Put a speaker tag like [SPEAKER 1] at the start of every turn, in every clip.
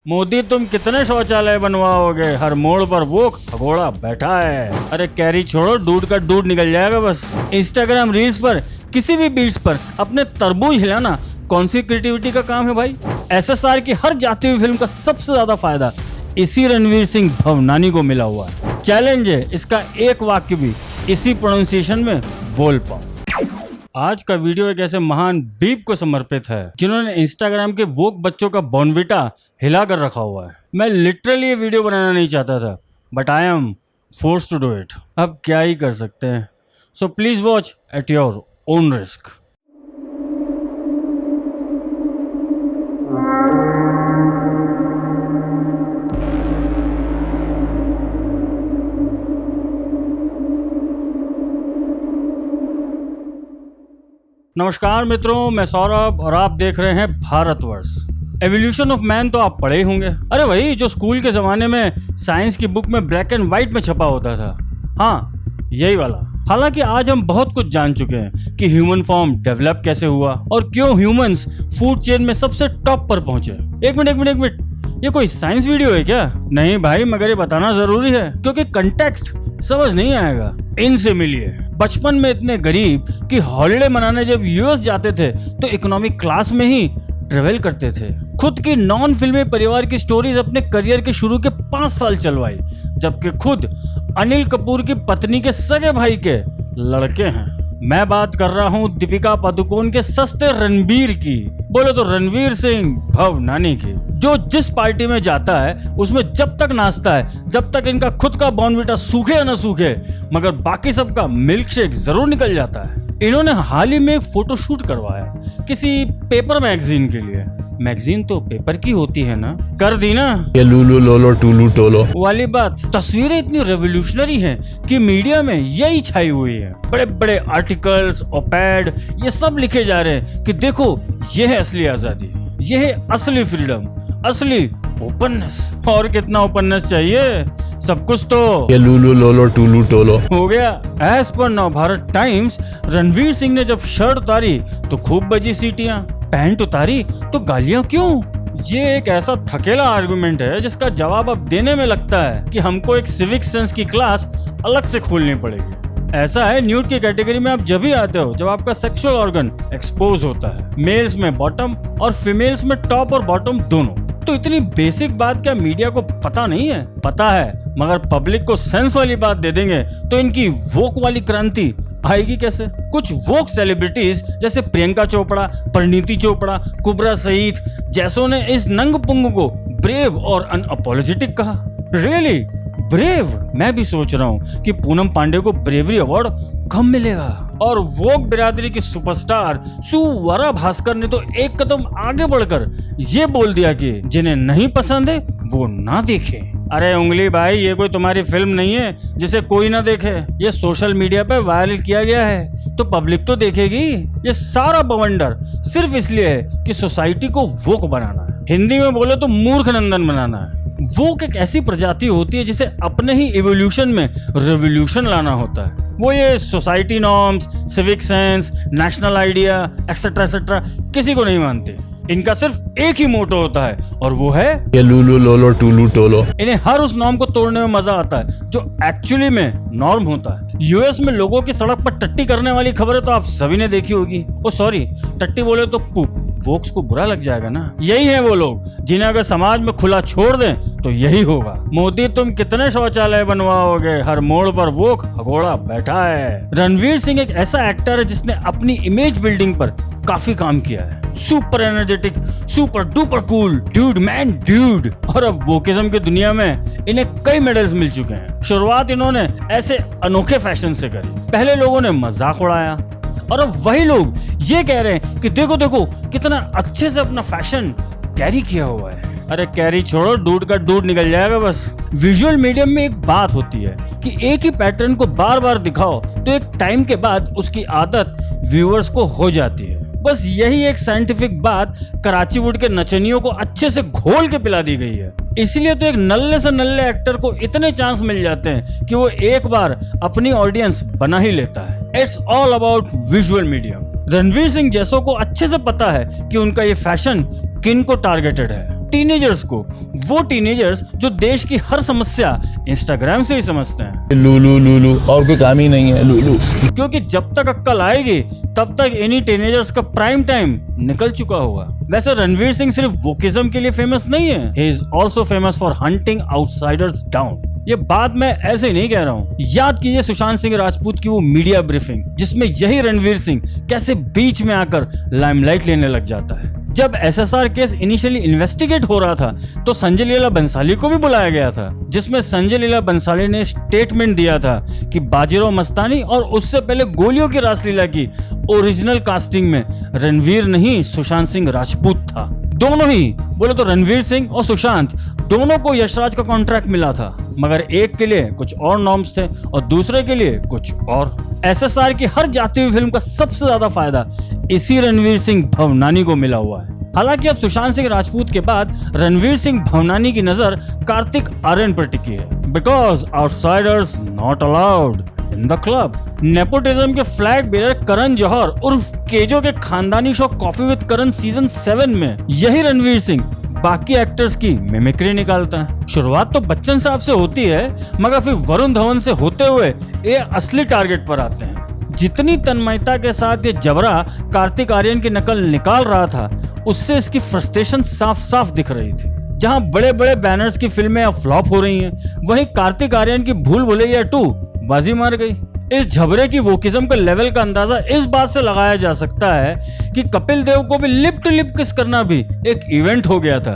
[SPEAKER 1] मोदी तुम कितने शौचालय बनवाओगे? हर मोड़ पर वो खगोड़ा बैठा है। अरे कैरी छोड़ो, दूध का दूध निकल जाएगा बस। इंस्टाग्राम रील्स पर किसी भी बीट्स पर अपने तरबूज हिलाना कौन सी क्रिएटिविटी का काम है भाई? एसएसआर की हर जाती हुई फिल्म का सबसे ज्यादा फायदा इसी रणवीर सिंह भवनानी को मिला हुआ है। चैलेंज है इसका एक वाक्य भी इसी प्रोनाउंसिएशन में बोल पाओ। आज का वीडियो एक ऐसे महान बीप को समर्पित है जिन्होंने इंस्टाग्राम के वोक बच्चों का बॉर्नविटा हिला कर रखा हुआ है। मैं लिटरली ये वीडियो बनाना नहीं चाहता था, but I am force to do it. अब क्या ही कर सकते हैं। So please watch at your own risk. नमस्कार मित्रों, मैं सौरभ और आप देख रहे हैं भारतवर्ष। एवोल्यूशन ऑफ मैन तो आप पढ़े ही होंगे। अरे वही जो स्कूल के जमाने में साइंस की बुक में ब्लैक एंड व्हाइट में छपा होता था। हाँ, यही वाला। हालांकि आज हम बहुत कुछ जान चुके हैं कि ह्यूमन फॉर्म डेवलप कैसे हुआ और क्यों ह्यूमंस फूड चेन में सबसे टॉप पर पहुंचे। एक मिनट, ये कोई साइंस वीडियो है क्या? नहीं भाई, मगर ये बताना जरूरी है क्योंकि कंटेक्स्ट समझ नहीं आएगा। इनसे मिलिए। बचपन में इतने गरीब कि हॉलिडे मनाने जब यूएस जाते थे तो इकोनॉमिक क्लास में ही ट्रेवल करते थे। खुद की नॉन फिल्मी परिवार की स्टोरीज अपने करियर के शुरू के 5 साल चलवाई, जबकि खुद अनिल कपूर की पत्नी के सगे भाई के लड़के हैं। मैं बात कर रहा हूँ दीपिका पादुकोण के सस्ते रणबीर की, बोले तो रणवीर सिंह भवनानी की, जो जिस पार्टी में जाता है उसमें जब तक नाचता है जब तक इनका खुद का बॉर्नविटा सूखे या न सूखे, मगर बाकी सबका मिल्क शेक जरूर निकल जाता है। इन्होंने हाल ही में एक फोटोशूट करवाया किसी पेपर मैगजीन के लिए। मैगजीन तो पेपर की होती है ना, कर दी ना
[SPEAKER 2] ये लूलू लोलो टूलू टोलो
[SPEAKER 1] वाली बात। तस्वीरें इतनी रेवोल्यूशनरी हैं कि मीडिया में यही छाई हुई है। बड़े बड़े आर्टिकल्स, ओपैड, ये सब लिखे जा रहे हैं कि देखो ये है असली आजादी, ये है असली फ्रीडम, असली ओपननेस। और कितना ओपननेस चाहिए? सब कुछ तो
[SPEAKER 2] ये लूलू लोलो टूलू टोलो
[SPEAKER 1] हो गया। As per Navbharat times, Ranveer Singh ने जब शर्ट उतारी तो खूब बजी सीटियां, पैंट उतारी तो गालियां क्यों? ये एक ऐसा थकेला आर्गुमेंट है जिसका जवाब अब देने में लगता है कि हमको एक सिविक सेंस की क्लास अलग से खोलनी पड़ेगी। ऐसा है, न्यूड की कैटेगरी में आप जब ही आते हो जब आपका सेक्सुअल ऑर्गन एक्सपोज होता है। मेल्स में बॉटम और फीमेल्स में टॉप और बॉटम दोनों। तो इतनी बेसिक बात क्या मीडिया को पता नहीं है? पता है, मगर पब्लिक को सेंस वाली बात दे देंगे तो इनकी वोक वाली क्रांति आएगी कैसे? कुछ वोक सेलिब्रिटीज जैसे प्रियंका चोपड़ा, परिणीति चोपड़ा, कुबरा सईद जैसों ने इस नंग पुंग को ब्रेव और अनअपोलोजेटिक कहा। Really brave? मैं भी सोच रहा हूँ कि पूनम पांडे को ब्रेवरी अवार्ड कब मिलेगा। और वोक बिरादरी की सुपरस्टार सुवरा भास्कर ने तो एक कदम आगे बढ़कर ये बोल दिया कि जिन्हें नहीं पसंद है वो ना देखे। अरे उंगली भाई, ये कोई तुम्हारी फिल्म नहीं है जिसे कोई ना देखे। ये सोशल मीडिया पे वायरल किया गया है तो पब्लिक तो देखेगी। ये सारा बवंडर सिर्फ इसलिए है कि सोसाइटी को वोक बनाना है। हिंदी में बोले तो मूर्ख नंदन बनाना है। वोक एक ऐसी प्रजाति होती है जिसे अपने ही इवोल्यूशन में रेवोल्यूशन लाना होता है। वो ये society norms, civic sense, national idea etcetera किसी को नहीं मानते। इनका सिर्फ एक ही मोटो होता है और वो है
[SPEAKER 2] ये लूलू लोलो टूलू टोलो।
[SPEAKER 1] इन्हें हर उस नॉर्म को तोड़ने में मजा आता है जो एक्चुअली में नॉर्म होता है। यूएस में लोगों की सड़क पर टट्टी करने वाली खबरें तो आप सभी ने देखी होगी। ओ सॉरी, टट्टी बोले तो पूप। वोक्स को बुरा लग जाएगा ना। यही है वो लोग जिन्हें अगर समाज में खुला छोड़ दें तो यही होगा। मोदी तुम कितने शौचालय बनवाओगे? हर मोड़ पर वो खगोड़ा बैठा है। रणवीर सिंह एक ऐसा एक्टर है जिसने अपनी इमेज बिल्डिंग पर काफी काम किया है। Super energetic, super duper cool, dude man dude. और अब वोकिज्म की दुनिया में इन्हें कई मेडल्स मिल चुके हैं। शुरुआत इन्होंने ऐसे अनोखे फैशन से करी। पहले लोगों ने मजाक उड़ाया और अब वही लोग ये कह रहे हैं कि देखो देखो कितना अच्छे से अपना फैशन कैरी किया हुआ है। अरे कैरी छोड़ो, दूध का दूध निकल जाएगा बस। विजुअल मीडियम में एक बात होती है कि एक ही पैटर्न को बार बार दिखाओ तो एक टाइम के बाद उसकी आदत व्यूअर्स को हो जाती है। बस यही एक साइंटिफिक बात कराची वुड के नचनियों को अच्छे से घोल के पिला दी गई है। इसलिए तो एक नल्ले से नल्ले एक्टर को इतने चांस मिल जाते हैं कि वो एक बार अपनी ऑडियंस बना ही लेता है। It's all about visual medium. Ranveer Singh जैसों को अच्छे से पता है कि उनका ये फैशन किन को टारगेटेड है। टीनेजर्स को, वो टीनेजर्स जो देश की हर समस्या इंस्टाग्राम से ही समझते हैं।
[SPEAKER 2] लूलू लूलू और कोई काम ही नहीं है लूलू।
[SPEAKER 1] क्योंकि जब तक अक्कल आएगी तब तक इन्हीं टीनेजर्स का प्राइम टाइम निकल चुका होगा। वैसे रणवीर सिंह सिर्फ वोकिज्म के लिए फेमस नहीं है, he is also famous for hunting outsiders down. ये बात मैं ऐसे ही नहीं कह रहा हूँ। याद कीजिए सुशांत सिंह राजपूत की वो मीडिया ब्रीफिंग, जिसमें यही रणवीर सिंह कैसे बीच में आकर लाइमलाइट लेने लग जाता है। जब एसएसआर केस इनिशियली इन्वेस्टिगेट हो रहा था तो संजय लीला बंसाली को भी बुलाया गया था, जिसमें संजय लीला बंसाली ने स्टेटमेंट दिया था कि बाजीराव मस्तानी और उससे पहले गोलियों की रासलीला की ओरिजिनल कास्टिंग में रणवीर नहीं सुशांत सिंह राजपूत था। दोनों ही बोले तो रणवीर सिंह और सुशांत दोनों को यशराज का कॉन्ट्रैक्ट मिला था, मगर एक के लिए कुछ और नॉर्म्स थे और दूसरे के लिए कुछ और। एसएसआर की हर जाती हुई फिल्म का सबसे ज्यादा फायदा इसी रणवीर सिंह भवनानी को मिला हुआ है। हालांकि अब सुशांत सिंह राजपूत के बाद रणवीर सिंह भवनानी की नजर कार्तिक आर्यन पर टिकी है। Because outsiders not allowed in the club. Nepotism के फ्लैग बेरर करण जौहर उर्फ केजो के खानदानी show coffee with Karan season 7 में यही रणवीर सिंह बाकी एक्टर्स की मिमिक्री निकालता है। शुरुआत तो बच्चन साहब से होती है, मगर फिर वरुण धवन से होते हुए ये असली टारगेट पर आते हैं। जितनी तन्मयता के साथ ये जबरा कार्तिक आर्यन की नकल निकाल रहा था, उससे इसकी फ्रस्ट्रेशन साफ साफ दिख रही थी। जहां बड़े बड़े बैनर्स की फिल्में अब फ्लॉप हो रही हैं, वहीं कार्तिक आर्यन की भूल भुलैया 2 बाजी मार गई। इस झबरे की वोकिज्म का लेवल का अंदाजा इस बात से लगाया जा सकता है कि कपिल देव को भी लिप टू लिप किस करना भी एक इवेंट हो गया था।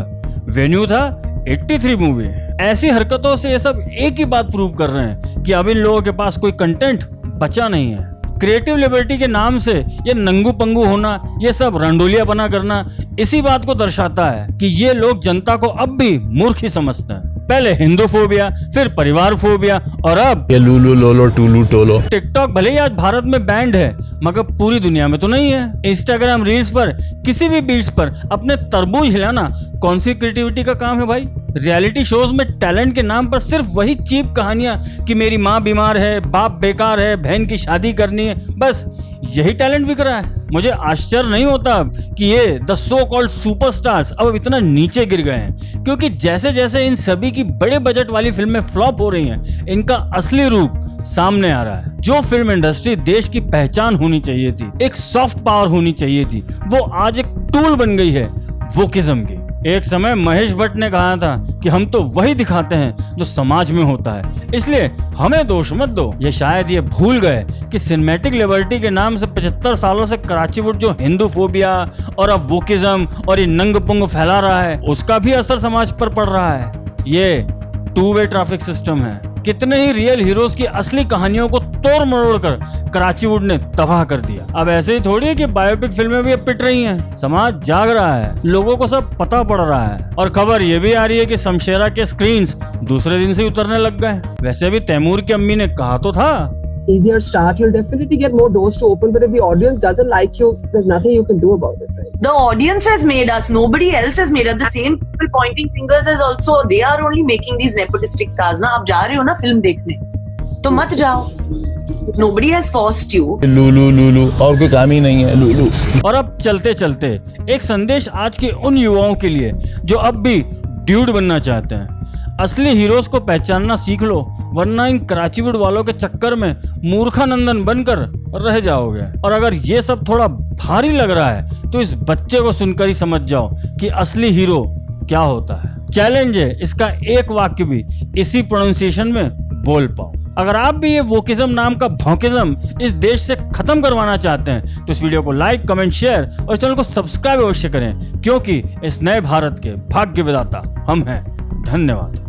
[SPEAKER 1] वेन्यू था 83 मूवी। ऐसी हरकतों से ये सब एक ही बात प्रूव कर रहे हैं कि अब इन लोगों के पास कोई कंटेंट बचा नहीं है। क्रिएटिव लिबर्टी के नाम से ये नंगू पंगू होना, ये सब रंडोलिया बना करना इसी बात को दर्शाता है कि ये लोग जनता को अब भी मूर्ख ही समझते हैं। पहले हिंदू फोबिया, फिर परिवार फोबिया और अब
[SPEAKER 2] ये लूलू लोलो टूलू टोलो।
[SPEAKER 1] टिकटॉक भले ही आज भारत में बैंड है, मगर पूरी दुनिया में तो नहीं है। इंस्टाग्राम रील्स पर किसी भी बीट्स पर अपने तरबूज हिलाना कौन सी क्रिएटिविटी का काम है भाई? रियलिटी शोज में टैलेंट के नाम पर सिर्फ वही चीप कहानियां कि मेरी माँ बीमार है, बाप बेकार है, बहन की शादी करनी है, बस यही टैलेंट बिक रहा है। मुझे आश्चर्य नहीं होता कि ये द सो कॉल्ड सुपरस्टार्स अब इतना नीचे गिर गए हैं, क्योंकि जैसे जैसे इन सभी की बड़े बजट वाली फिल्में फ्लॉप हो रही हैं, इनका असली रूप सामने आ रहा है। जो फिल्म इंडस्ट्री देश की पहचान होनी चाहिए थी, एक सॉफ्ट पावर होनी चाहिए थी, वो आज एक टूल बन गई है वोकिज्म की। एक समय महेश भट्ट ने कहा था कि हम तो वही दिखाते हैं जो समाज में होता है, इसलिए हमें दोष मत दो। ये शायद ये भूल गए कि सिनेमैटिक लिबर्टी के नाम से 75 सालों से कराचीवुड जो हिंदू फोबिया और अब वोकिज्म और ये नंग पुंग फैला रहा है, उसका भी असर समाज पर पड़ रहा है। ये 2-वे ट्रैफिक सिस्टम है। कितने ही रियल हीरोज की असली कहानियों को तोड़ मरोड़ कर कराचीवुड ने तबाह कर दिया। अब ऐसे ही थोड़ी है कि बायोपिक फिल्में भी अब पिट रही हैं। समाज जाग रहा है, लोगों को सब पता पड़ रहा है। और खबर ये भी आ रही है कि शमशेरा के स्क्रीन्स दूसरे दिन से ही उतरने लग गए। वैसे भी तैमूर की अम्मी ने कहा तो था,
[SPEAKER 3] easier start, you'll definitely get more doors to open, but if the audience doesn't like you, there's nothing you can do about it, right?
[SPEAKER 4] The audience has made us, nobody else has made us. The same people pointing fingers as also, they are only making these nepotistic stars ना। आप जा रहे हो ना film देखने, तो मत जाओ। Nobody has forced you.
[SPEAKER 2] Lulu Lulu और कोई काम ही नहीं है लूलू।
[SPEAKER 1] और अब चलते चलते एक संदेश आज के उन युवाओं के लिए जो अब भी ड्यूड बनना चाहते हैं। असली हीरोज को पहचानना सीख लो, वरना इन कराचीवुड वालों के चक्कर में मूर्खानंदन बनकर रह जाओगे। और अगर ये सब थोड़ा भारी लग रहा है तो इस बच्चे को सुनकर ही समझ जाओ कि असली हीरो क्या होता है। चैलेंज है इसका एक वाक्य भी इसी प्रोनाउंसिएशन में बोल पाओ। अगर आप भी ये वोकिज्म नाम का भौकिज्म इस देश से खत्म करवाना चाहते हैं तो इस वीडियो को लाइक, कमेंट, शेयर और चैनल को सब्सक्राइब अवश्य करें, क्योंकि इस नए भारत के भाग्य विधाता हम हैं। धन्यवाद।